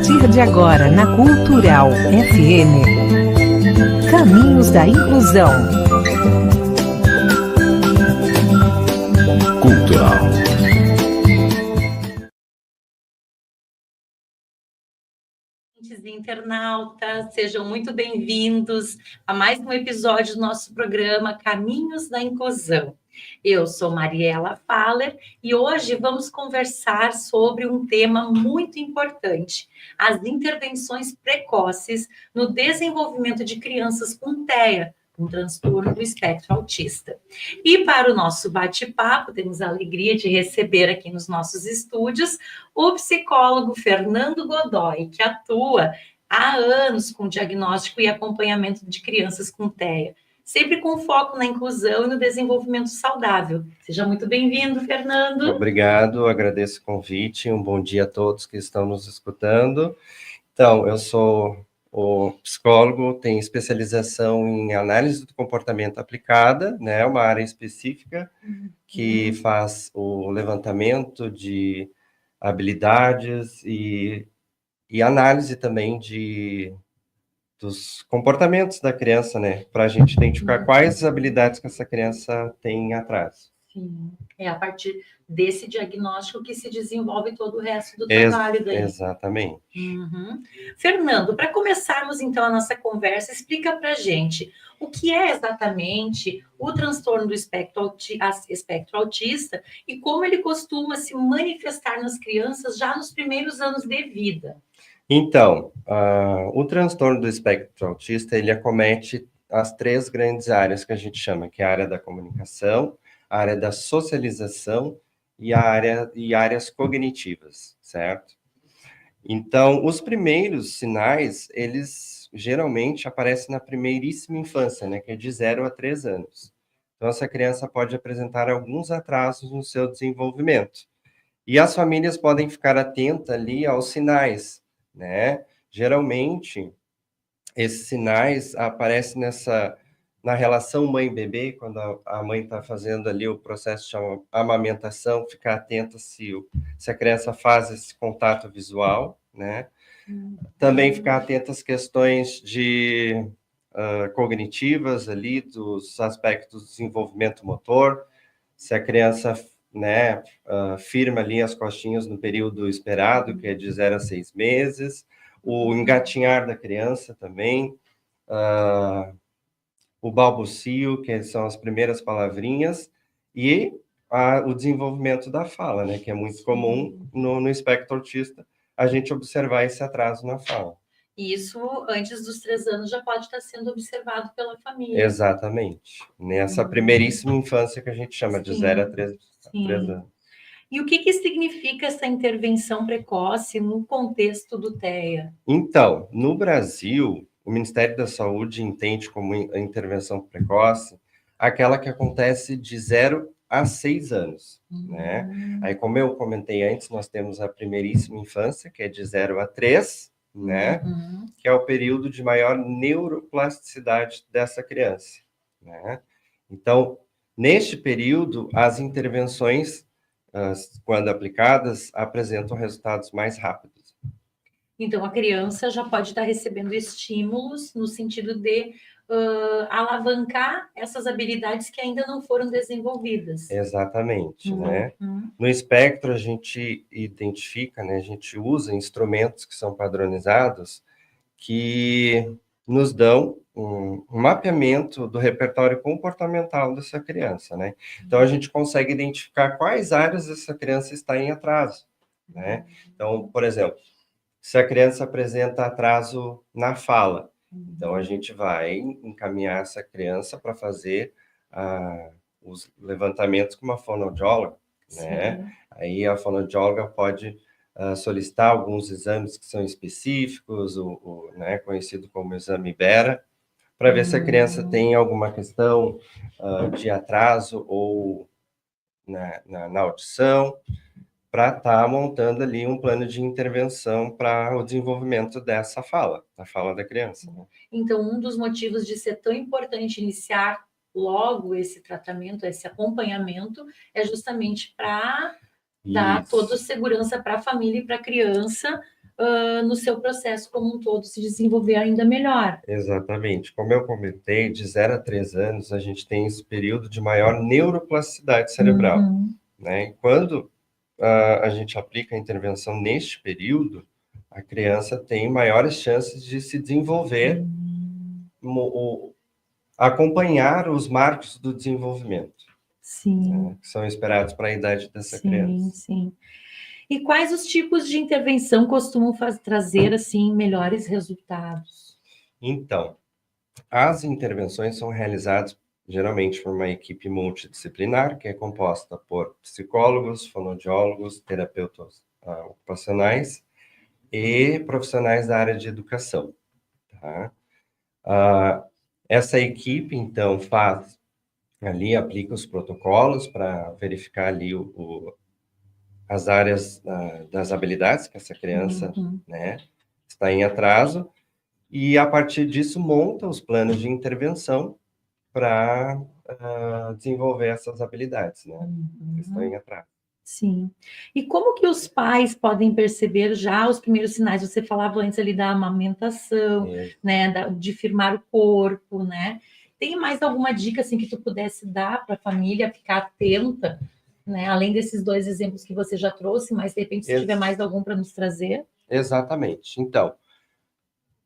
partir de agora na Cultural FM. Caminhos da Inclusão. Cultural. Internautas, sejam muito bem-vindos a mais um episódio do nosso programa Caminhos da Inclusão. Eu sou Mariela Faller e hoje vamos conversar sobre um tema muito importante: as intervenções precoces no desenvolvimento de crianças com TEA, um transtorno do espectro autista. E para o nosso bate-papo, temos a alegria de receber aqui nos nossos estúdios o psicólogo Fernando Godoy, que atua há anos com diagnóstico e acompanhamento de crianças com TEA, sempre com foco na inclusão e no desenvolvimento saudável. Seja muito bem-vindo, Fernando. Obrigado, agradeço o convite, um bom dia a todos que estão nos escutando. Então, eu sou o psicólogo, tenho especialização em análise do comportamento aplicada, né, uma área específica que faz o levantamento de habilidades e análise também dos comportamentos da criança, né, para a gente identificar quais habilidades que essa criança tem atrás. Sim, é a partir desse diagnóstico que se desenvolve todo o resto do trabalho daí. Exatamente. Fernando, para começarmos então a nossa conversa, explica para a gente o que é exatamente o transtorno do espectro autista e como ele costuma se manifestar nas crianças já nos primeiros anos de vida. Então, o transtorno do espectro autista, ele acomete as três grandes áreas que a gente chama, que é a área da comunicação, a área da socialização e áreas cognitivas, certo? Então, os primeiros sinais, eles geralmente aparecem na primeiríssima infância, né, que é de 0 a 3 anos. Então, essa criança pode apresentar alguns atrasos no seu desenvolvimento. E as famílias podem ficar atentas ali aos sinais, né? Geralmente, esses sinais aparecem na relação mãe-bebê, quando a mãe está fazendo ali o processo de amamentação, ficar atenta se a criança faz esse contato visual, né? Também ficar atenta às questões cognitivas ali, dos aspectos do desenvolvimento motor, se a criança, né, firma ali as costinhas no período esperado, que é de 0 a 6 meses, o engatinhar da criança também, o balbucio, que são as primeiras palavrinhas, e o desenvolvimento da fala, né, que é muito comum no espectro autista, a gente observar esse atraso na fala. E isso, antes dos 3 anos, já pode estar sendo observado pela família. Exatamente. Nessa primeiríssima infância que a gente chama de 0 a 3 anos. E o que significa essa intervenção precoce no contexto do TEA? Então, no Brasil, o Ministério da Saúde entende como intervenção precoce aquela que acontece de 0 a 6 anos, né? Aí, como eu comentei antes, nós temos a primeiríssima infância, que é de 0 a 3, né? Que é o período de maior neuroplasticidade dessa criança, né? Então, neste período, as intervenções, quando aplicadas, apresentam resultados mais rápidos. Então, a criança já pode estar recebendo estímulos no sentido de alavancar essas habilidades que ainda não foram desenvolvidas. Exatamente, né? No espectro, a gente identifica, né? A gente usa instrumentos que são padronizados que nos dão um mapeamento do repertório comportamental dessa criança, né? Então, a gente consegue identificar quais áreas essa criança está em atraso, né? Então, por exemplo, se a criança apresenta atraso na fala, então a gente vai encaminhar essa criança para fazer os levantamentos com uma fonoaudióloga, né? Aí a fonoaudióloga pode solicitar alguns exames que são específicos, né, conhecido como exame Bera, para ver se a criança tem alguma questão de atraso ou na audição, para estar montando ali um plano de intervenção para o desenvolvimento dessa fala, da fala da criança, né? Então, um dos motivos de ser tão importante iniciar logo esse tratamento, esse acompanhamento, é justamente para dar toda a segurança para a família e para a criança no seu processo como um todo se desenvolver ainda melhor. Exatamente. Como eu comentei, de 0 a 3 anos, a gente tem esse período de maior neuroplasticidade cerebral. Né? E quando a gente aplica a intervenção neste período, a criança tem maiores chances de se desenvolver, acompanhar os marcos do desenvolvimento. Sim. Né? Que são esperados para a idade dessa criança. Sim. E quais os tipos de intervenção costumam trazer, assim, melhores resultados? Então, as intervenções são realizadas geralmente por uma equipe multidisciplinar, que é composta por psicólogos, fonoaudiólogos, terapeutas ocupacionais e profissionais da área de educação. Tá? Essa equipe, então, faz ali, aplica os protocolos para verificar ali as áreas das habilidades que essa criança né, está em atraso, e a partir disso monta os planos de intervenção para desenvolver essas habilidades, né, que estão em atraso. Sim. E como que os pais podem perceber já os primeiros sinais? Você falava antes ali da amamentação, né, de firmar o corpo, né? Tem mais alguma dica assim que tu pudesse dar para a família ficar atenta, né? Além desses 2 exemplos que você já trouxe, mas de repente se tiver mais algum para nos trazer? Exatamente. Então,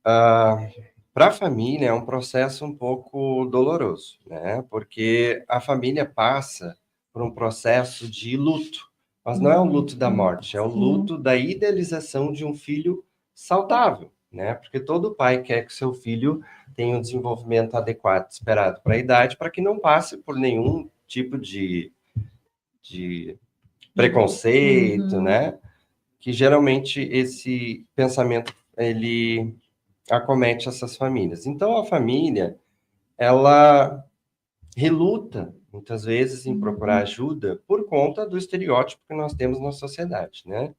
para a família é um processo um pouco doloroso, né? Porque a família passa por um processo de luto, mas não é o luto da morte, é o luto da idealização de um filho saudável, né? Porque todo pai quer que seu filho tenha um desenvolvimento adequado, esperado para a idade, para que não passe por nenhum tipo de preconceito, né? Que geralmente esse pensamento, ele acomete essas famílias. Então, a família, ela reluta, muitas vezes, em procurar ajuda por conta do estereótipo que nós temos na sociedade, né?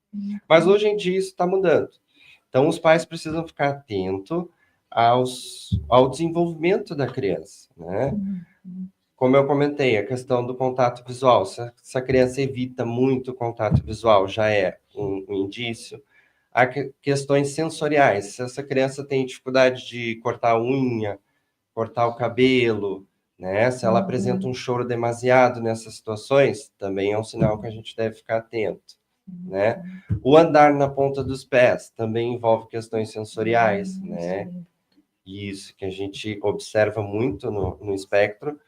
Mas hoje em dia isso está mudando. Então, os pais precisam ficar atentos ao desenvolvimento da criança, né? Como eu comentei, a questão do contato visual. Se a criança evita muito o contato visual, já é um indício. Há questões sensoriais. Se essa criança tem dificuldade de cortar a unha, cortar o cabelo, né? Se ela apresenta um choro demasiado nessas situações, também é um sinal que a gente deve ficar atento, né? O andar na ponta dos pés também envolve questões sensoriais, né? Isso que a gente observa muito no espectro,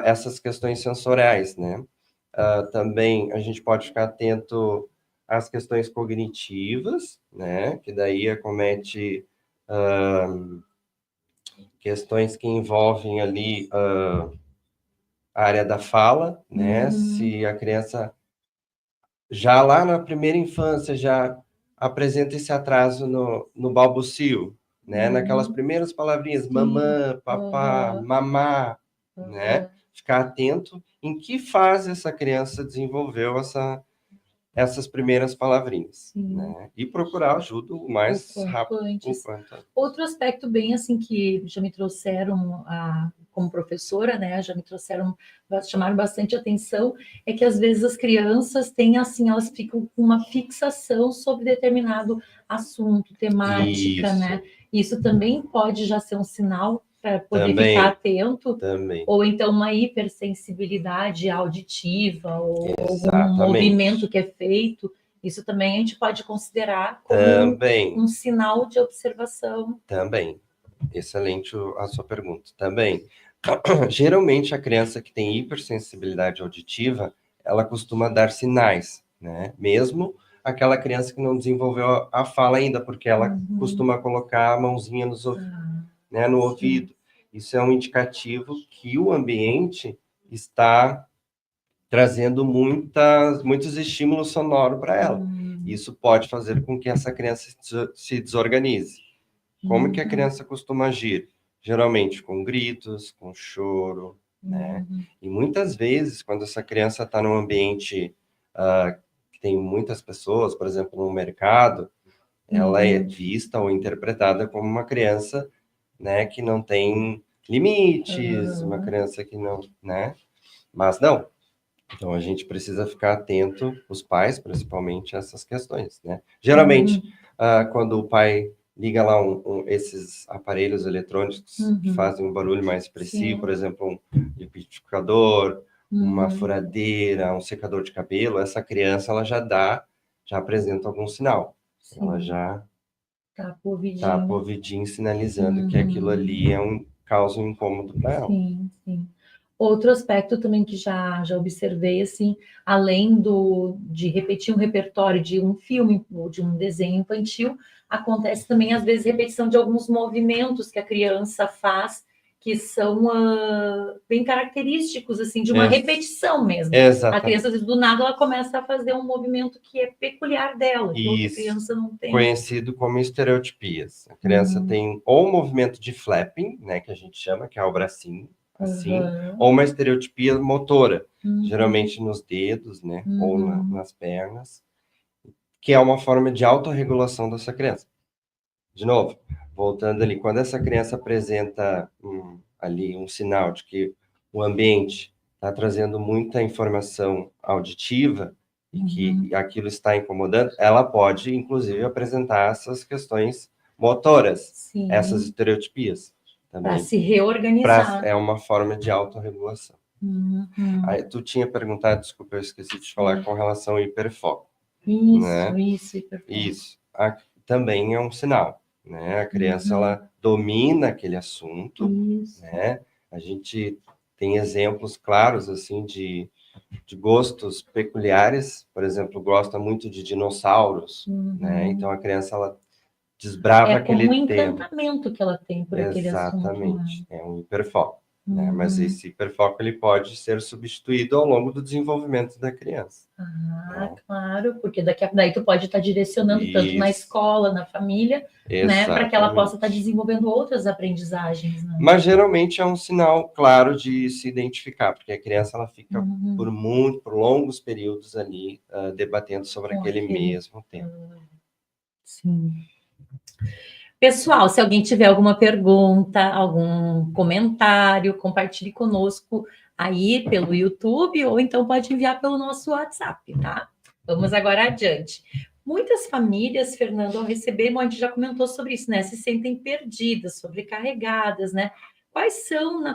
essas questões sensoriais, né? Também a gente pode ficar atento às questões cognitivas, né? Que daí acomete questões que envolvem ali a área da fala, né? Se a criança já lá na primeira infância já apresenta esse atraso no balbucio, né? Naquelas primeiras palavrinhas, mamã, papá, mamá, né? Ficar atento em que fase essa criança desenvolveu essas primeiras palavrinhas, né? E procurar ajuda o mais rápido quanto. Outro aspecto bem assim que já me trouxeram como professora, né, chamaram bastante atenção, é que às vezes as crianças têm assim, elas ficam com uma fixação sobre determinado assunto, temática, né? Isso também pode já ser um sinal para poder ficar atento, ou então uma hipersensibilidade auditiva, ou algum movimento que é feito. Isso também a gente pode considerar como um sinal de observação. Também. Excelente a sua pergunta. Também. Geralmente, a criança que tem hipersensibilidade auditiva, ela costuma dar sinais, né? Mesmo aquela criança que não desenvolveu a fala ainda, porque ela costuma colocar a mãozinha no ouvido. Isso é um indicativo que o ambiente está trazendo muitos estímulos sonoros para ela. Isso pode fazer com que essa criança se desorganize. Como que a criança costuma agir? Geralmente com gritos, com choro, né? E muitas vezes, quando essa criança está num ambiente que tem muitas pessoas, por exemplo, no mercado, ela é vista ou interpretada como uma criança, né, que não tem limites, uma criança que não, né? Mas não. Então, a gente precisa ficar atento, os pais, principalmente, a essas questões, né? Geralmente, quando o pai liga lá esses aparelhos eletrônicos que fazem um barulho mais expressivo, por exemplo, um liquidificador, uma furadeira, um secador de cabelo, essa criança ela já apresenta algum sinal. Sim. Ela já tá com o ouvidinho sinalizando que aquilo ali causa um incômodo para ela. Sim, sim. Outro aspecto também que já observei, assim, além de repetir um repertório de um filme ou de um desenho infantil, acontece também, às vezes, repetição de alguns movimentos que a criança faz, que são bem característicos, assim, de uma repetição mesmo. Exatamente. A criança, às vezes, do nada, ela começa a fazer um movimento que é peculiar dela, que outra criança não tem. Conhecido como estereotipias. A criança tem ou um movimento de flapping, né, que a gente chama, que é o bracinho, assim, ou uma estereotipia motora, geralmente nos dedos, né, ou nas pernas, que é uma forma de autorregulação dessa criança. De novo, voltando ali, quando essa criança apresenta ali um sinal de que o ambiente está trazendo muita informação auditiva e que aquilo está incomodando, ela pode, inclusive, apresentar essas questões motoras, essas estereotipias. Para se reorganizar. É uma forma de autorregulação. Aí, tu tinha perguntado, desculpa, eu esqueci de falar com relação ao hiperfoco. Isso, hiperfoco. Isso. Também é um sinal, né? A criança, ela domina aquele assunto, né? A gente tem exemplos claros, assim, de gostos peculiares. Por exemplo, gosta muito de dinossauros, né? Então, a criança, ela desbrava aquele tema. É como um encantamento que ela tem por aquele assunto. Exatamente, é um hiperfoco. Né? Mas esse hiperfoco ele pode ser substituído ao longo do desenvolvimento da criança. Claro, porque daí tu pode estar direcionando tanto na escola, na família, né, para que ela possa estar desenvolvendo outras aprendizagens. Né? Mas geralmente é um sinal claro de se identificar, porque a criança ela fica por longos períodos ali debatendo sobre aquele mesmo tema. Sim. Pessoal, se alguém tiver alguma pergunta, algum comentário, compartilhe conosco aí pelo YouTube ou então pode enviar pelo nosso WhatsApp, tá? Vamos agora adiante. Muitas famílias, Fernando, ao receber, a gente já comentou sobre isso, né? Se sentem perdidas, sobrecarregadas, né? Quais são, na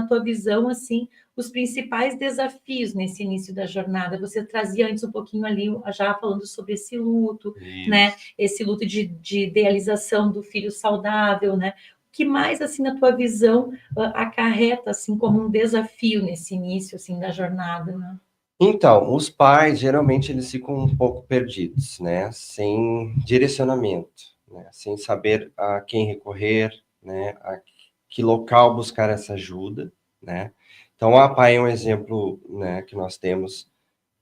tua visão, assim, os principais desafios nesse início da jornada? Você trazia antes um pouquinho ali, já falando sobre esse luto, né? Esse luto de idealização do filho saudável, né? O que mais, assim, na tua visão, acarreta, assim, como um desafio nesse início, assim, da jornada, né? Então, os pais, geralmente, eles ficam um pouco perdidos, né? Sem direcionamento, né? Sem saber a quem recorrer, né? A que local buscar essa ajuda, né? Então, a APAE é um exemplo, né, que nós temos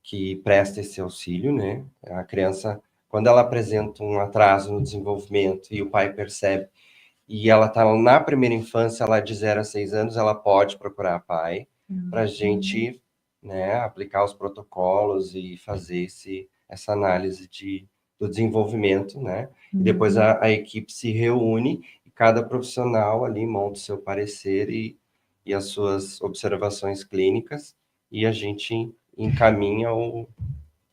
que presta esse auxílio, né? A criança, quando ela apresenta um atraso no desenvolvimento e o pai percebe, e ela está na primeira infância, lá de 0 a 6 anos, ela pode procurar a APAE para a gente, né, aplicar os protocolos e fazer essa análise do desenvolvimento, né? E depois a equipe se reúne e cada profissional ali monta o seu parecer e as suas observações clínicas e a gente encaminha o...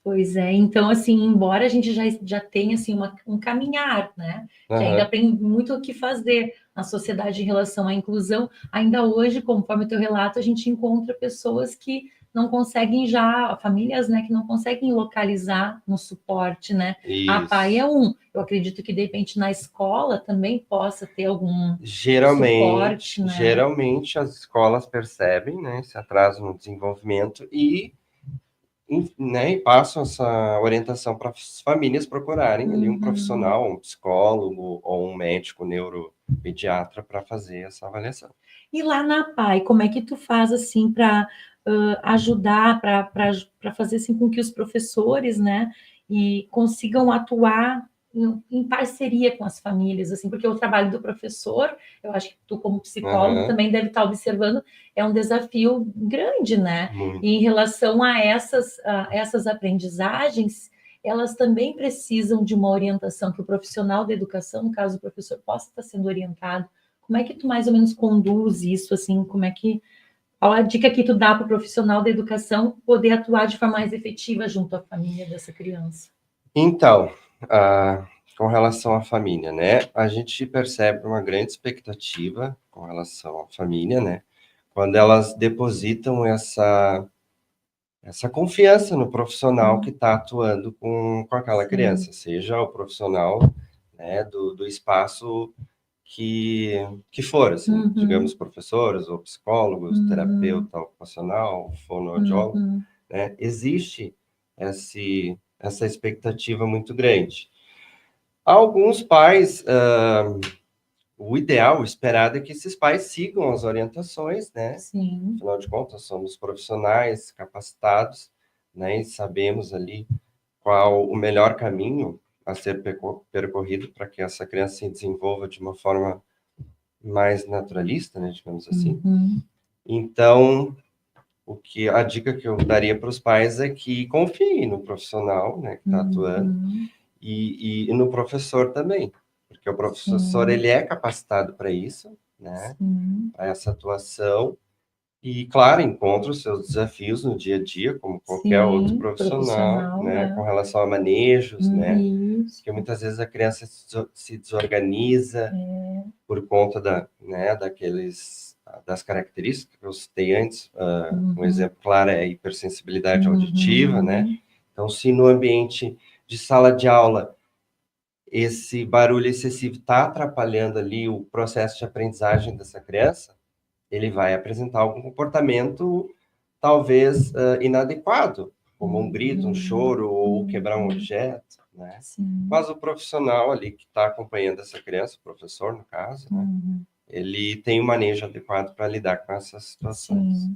Pois é, então, assim, embora a gente já tenha, assim, um caminhar, né, que ainda tem muito o que fazer na sociedade em relação à inclusão, ainda hoje, conforme o teu relato, a gente encontra pessoas que não conseguem famílias, né, que não conseguem localizar no suporte, né? Isso. A APAE é eu acredito que, de repente, na escola também possa ter algum suporte, né? Geralmente, as escolas percebem, né, esse atraso no desenvolvimento e passam essa orientação para as famílias procurarem ali um profissional, um psicólogo ou um médico neuropediatra para fazer essa avaliação. E lá na APAE, como é que tu faz assim para ajudar, para fazer assim com que os professores, né, consigam atuar em parceria com as famílias, assim, porque o trabalho do professor, eu acho que tu, como psicólogo, também deve estar observando, é um desafio grande, né? Muito. E em relação a essas aprendizagens, elas também precisam de uma orientação que o profissional da educação, no caso o professor, possa estar sendo orientado. Como é que tu mais ou menos conduz isso, assim, qual a dica que tu dá para o profissional da educação poder atuar de forma mais efetiva junto à família dessa criança? Então, com relação à família, né? A gente percebe uma grande expectativa com relação à família, né? Quando elas depositam essa confiança no profissional que está atuando com aquela criança, seja o profissional, né, do espaço que for, assim, digamos, professores ou psicólogos, terapeuta ocupacional, fonoaudiólogo, né? Existe essa expectativa muito grande. Alguns pais, o ideal, o esperado é que esses pais sigam as orientações, né? Sim. Afinal de contas, somos profissionais capacitados, né? E sabemos ali qual o melhor caminho a ser percorrido para que essa criança se desenvolva de uma forma mais naturalista, né? Digamos assim. Então, a dica que eu daria para os pais é que confiem no profissional, né, que está atuando, e no professor também, porque o professor ele é capacitado para isso, né, para essa atuação, e claro, encontra os seus desafios no dia a dia, como qualquer outro profissional, né, com relação a manejos, né, porque muitas vezes a criança se desorganiza por conta das características que eu citei antes. Um exemplo claro é a hipersensibilidade auditiva, né? Então, se no ambiente de sala de aula esse barulho excessivo está atrapalhando ali o processo de aprendizagem dessa criança, ele vai apresentar algum comportamento talvez inadequado, como um grito, um choro ou quebrar um objeto, né? Mas o profissional ali que está acompanhando essa criança, o professor no caso, né? Ele tem um manejo adequado para lidar com essas situações.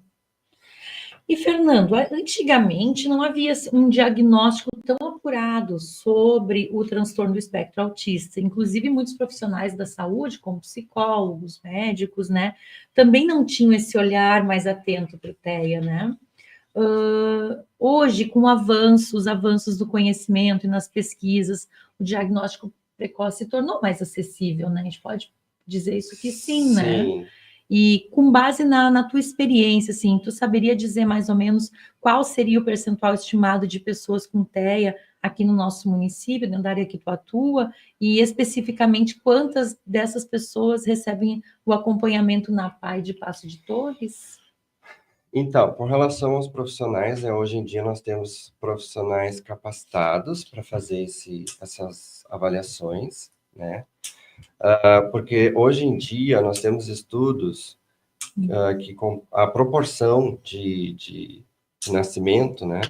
E, Fernando, antigamente não havia um diagnóstico tão apurado sobre o transtorno do espectro autista. Inclusive, muitos profissionais da saúde, como psicólogos, médicos, né, também não tinham esse olhar mais atento para o TEA, né? Hoje, com os avanços do conhecimento e nas pesquisas, o diagnóstico precoce se tornou mais acessível, né? A gente pode dizer isso que sim, né? E com base na tua experiência, assim, tu saberia dizer mais ou menos qual seria o percentual estimado de pessoas com TEA aqui no nosso município, na área que tu atua, e especificamente quantas dessas pessoas recebem o acompanhamento na PAI de Passo de Torres? Então, com relação aos profissionais, hoje em dia nós temos profissionais capacitados para fazer essas avaliações, né? Porque hoje em dia nós temos estudos que com a proporção de nascimento, né,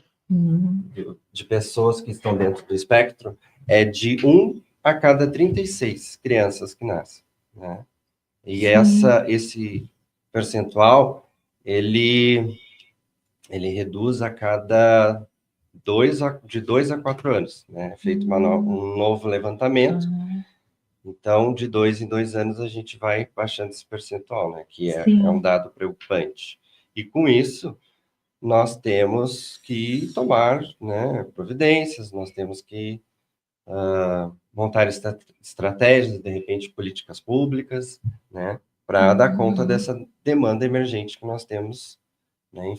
de pessoas que estão dentro do espectro é de 1 a cada 36 crianças que nascem, né? E esse percentual, ele reduz a cada de 2 a 4 anos, né? É feito um novo levantamento. Então, de 2 em 2 anos, a gente vai baixando esse percentual, né? Que é um dado preocupante. E com isso, nós temos que tomar, né, providências, nós temos que montar estratégias, de repente, políticas públicas, né? Para dar conta dessa demanda emergente que nós temos, né,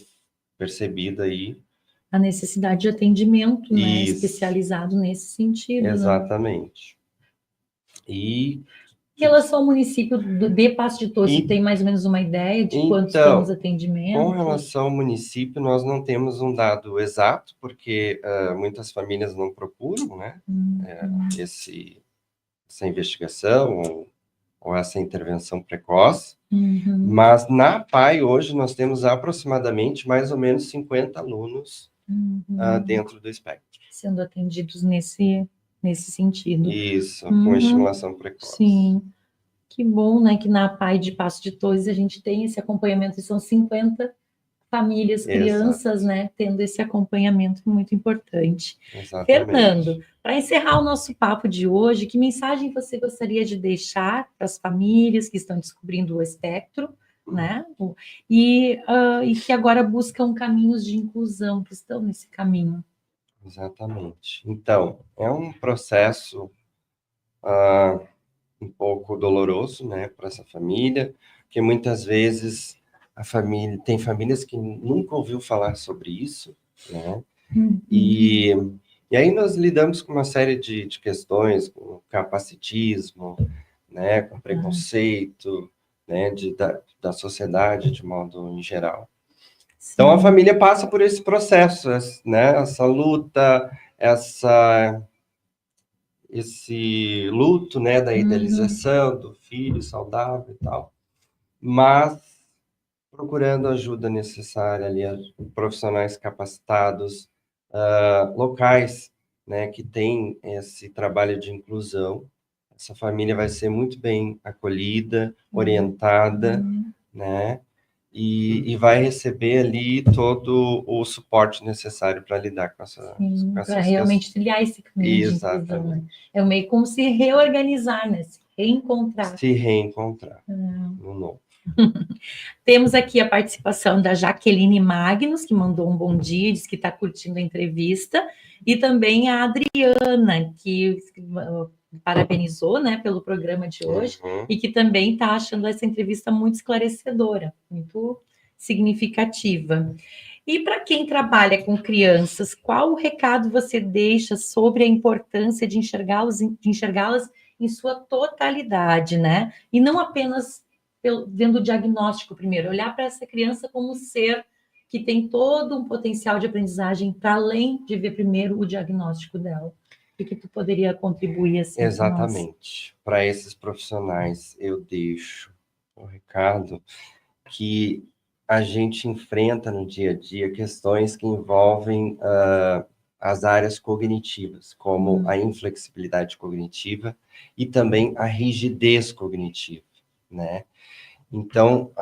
percebida aí. A necessidade de atendimento, né, especializado nesse sentido. Exatamente. Né? E em relação ao município de Passo de Torres, você tem mais ou menos uma ideia de quantos são os atendimentos? Com relação ao município, nós não temos um dado exato, porque muitas famílias não procuram, né, essa investigação ou essa intervenção precoce, mas na PAI hoje nós temos aproximadamente mais ou menos 50 alunos dentro do espectro. Sendo atendidos nesse sentido. Isso, com estimulação precoce. Sim. Que bom, né, que na PAI de Passo de Torres a gente tem esse acompanhamento, e são 50 famílias, crianças, né, tendo esse acompanhamento muito importante. Exatamente. Fernando, para encerrar o nosso papo de hoje, que mensagem você gostaria de deixar para as famílias que estão descobrindo o espectro, né, e que agora buscam caminhos de inclusão, que estão nesse caminho? Exatamente. Então, é um processo um pouco doloroso, né, para essa família, porque muitas vezes tem famílias que nunca ouviu falar sobre isso, né, e E aí nós lidamos com uma série de questões, com capacitismo, né, com preconceito, né, da sociedade de modo em geral. Sim. Então a família passa por esse processo, né, essa luta, esse luto, né, da idealização do filho saudável e tal, mas procurando a ajuda necessária ali, profissionais capacitados, locais, né, que tem esse trabalho de inclusão. Essa família vai ser muito bem acolhida, orientada, né, e vai receber ali todo o suporte necessário para lidar com essa para realmente trilhar esse caminho de inclusão, né? É meio como se reorganizar, né? Se reencontrar. Se reencontrar no novo. Temos aqui a participação da Jaqueline Magnus, que mandou um bom dia, diz que está curtindo a entrevista, e também a Adriana, que parabenizou, né, pelo programa de hoje, e que também está achando essa entrevista muito esclarecedora, muito significativa. E para quem trabalha com crianças, qual o recado você deixa sobre a importância de enxergá-las em sua totalidade, né? E não apenas vendo o diagnóstico primeiro, olhar para essa criança como um ser que tem todo um potencial de aprendizagem para além de ver primeiro o diagnóstico dela. O que tu poderia contribuir assim? Exatamente. Para esses profissionais, eu deixo o recado que a gente enfrenta no dia a dia questões que envolvem as áreas cognitivas, como a inflexibilidade cognitiva e também a rigidez cognitiva, né? Então,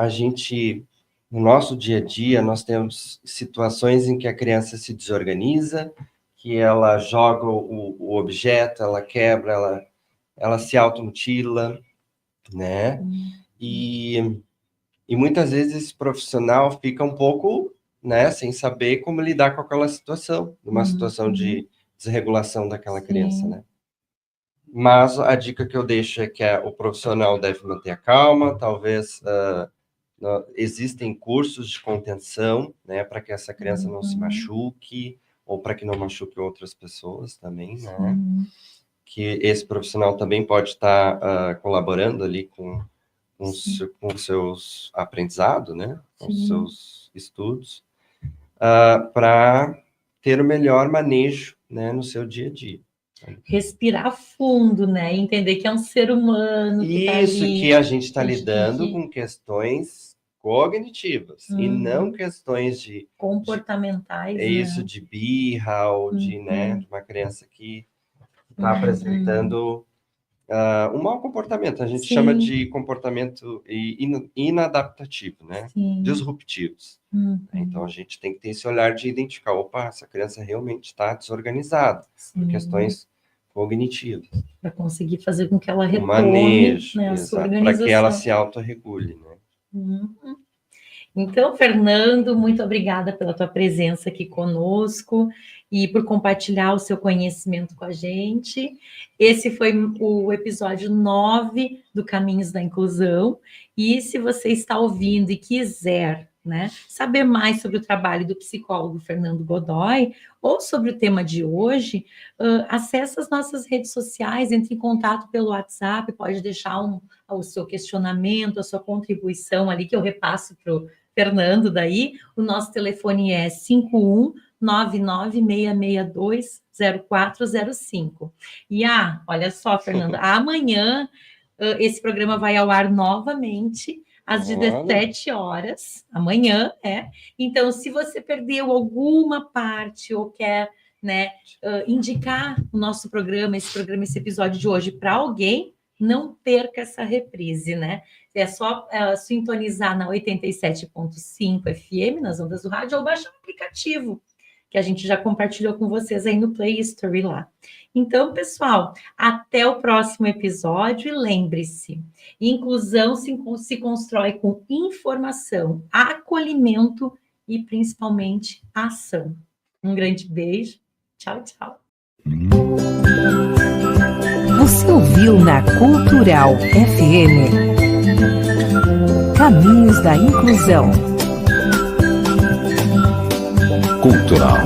no nosso dia a dia, nós temos situações em que a criança se desorganiza, que ela joga o objeto, ela quebra, ela se automutila, né? E muitas vezes esse profissional fica um pouco, né, sem saber como lidar com aquela situação, numa situação de desregulação daquela criança, né? Mas a dica que eu deixo é que o profissional deve manter a calma, talvez existem cursos de contenção, né, para que essa criança não se machuque, ou para que não machuque outras pessoas também, né? Que esse profissional também pode estar colaborando ali com os seus aprendizados, né, com os seus estudos, para ter o melhor manejo, né, no seu dia a dia. Respirar fundo, né? Entender que é um ser humano. Que a gente está lidando com questões cognitivas e não questões de comportamentais. De birra ou de uma criança que está apresentando um mau comportamento. A gente chama de comportamento inadaptativo, né? Disruptivos. Então a gente tem que ter esse olhar de identificar, opa, essa criança realmente está desorganizada por questões cognitivas. Para conseguir fazer com que ela retome manejo, a sua organização. Para que ela se autorregule, né? Então, Fernando, muito obrigada pela tua presença aqui conosco e por compartilhar o seu conhecimento com a gente. Esse foi o episódio 9 do Caminhos da Inclusão. E se você está ouvindo e quiser, né, saber mais sobre o trabalho do psicólogo Fernando Godoy ou sobre o tema de hoje, acesse as nossas redes sociais, entre em contato pelo WhatsApp, pode deixar o seu questionamento, a sua contribuição ali, que eu repasso para o Fernando daí. O nosso telefone é 51996620405. E olha só, Fernando, amanhã esse programa vai ao ar novamente às 17 horas, amanhã, Então, se você perdeu alguma parte ou quer, né, indicar o nosso programa, esse episódio de hoje para alguém, não perca essa reprise, né? É só sintonizar na 87.5 FM, nas ondas do rádio, ou baixar o aplicativo, que a gente já compartilhou com vocês aí no Play Store lá. Então, pessoal, até o próximo episódio e lembre-se, inclusão se constrói com informação, acolhimento e, principalmente, ação. Um grande beijo. Tchau, tchau. Você ouviu na Cultural FM Caminhos da Inclusão. Cultural.